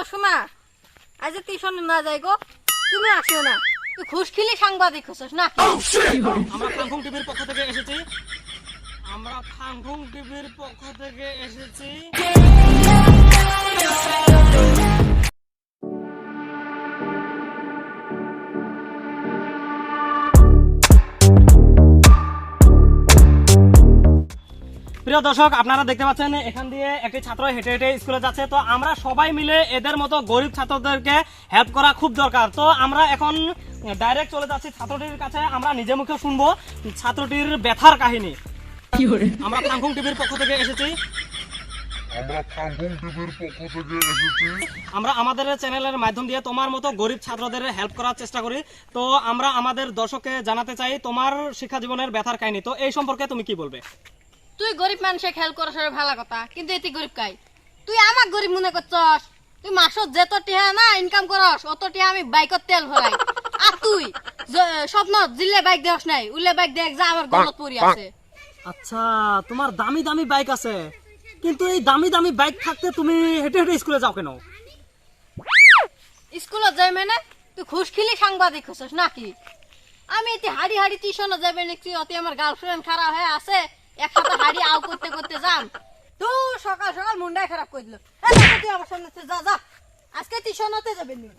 শোনা, আজ টিউশন না যাই গো, তুমি আসিও না। তুই ঘুষ খেলি সাংবাদিক হচ্ছিস না? আমরা ফাংফুং টিভির পক্ষ থেকে এসেছি। প্রিয় দর্শক, আপনারা দেখতে পাচ্ছেন এখান দিয়ে একটি ছাত্র হেঁটে হেঁটে স্কুলে যাচ্ছে। তো আমরা সবাই মিলে এদের মতো গরিব ছাত্রদেরকে হেল্প করা খুব দরকার। তো আমরা এখন ডাইরেক্ট চলে যাচ্ছি ছাত্রটির কাছে। আমরা নিজে মুখে শুনবো ছাত্রটির ব্যথার কাহিনী। আমরা ফাংফুং টিভির পক্ষ থেকে এসেছি। আমরা আমাদের চ্যানেলের মাধ্যম দিয়ে তোমার মতো গরিব ছাত্রদের হেল্প করার চেষ্টা করি। তো আমরা আমাদের দর্শককে জানাতে চাই তোমার শিক্ষা জীবনের ব্যথার কাহিনী। তো এই সম্পর্কে তুমি কি বলবে? তুই গরিব মানুষে খেয়াল করছ ভালো কথা, কিন্তু এটি গরিব কাই? তুই আমাক গরিব মনে করছস? তুই মাসত যত টিহা না ইনকাম করস অত টিহা আমি বাইকত তেল ভরাই। আর তুই স্বপ্ন জিলে বাইক দেহস নাই, উলে বাইক দেখ যা আমার গলত পড়ি আছে। আচ্ছা, তোমার দামি দামি বাইক আছে, কিন্তু এই দামি দামি বাইক থাকতে তুমি হেঁটে হেঁটে স্কুলে যাও কেন? স্কুলত যাই মানে তুই ঘুষ খেলি সাংবাদিক হচ্ছিস নাকি? আমি এতে হাড়ি হাড়ি টিউশনে যাবে নাকি? অতি আমার গার্লফ্রেন্ড খারাপ হয়ে আছে, একসাথে হাড়ি আউ করতে করতে যাম। তো সকাল সকাল মুন্ডাই খারাপ করে দিল। তুই আমার সামনে যা যা, আজকে টিউশনতে যাবে নি।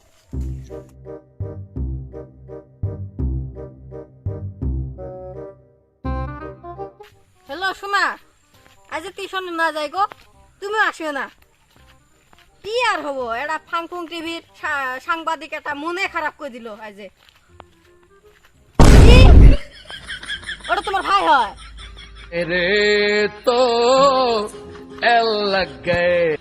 হ্যালো শোনা, আজ টিউশনে না যাই গো, তুমি আসিও না। কি আর হবো, এটা ফাংফুং টিভির সাংবাদিক একটা মনে খারাপ করে দিল। আজ ওটা তোমার ভাই হয়? रे तो एल लग गए।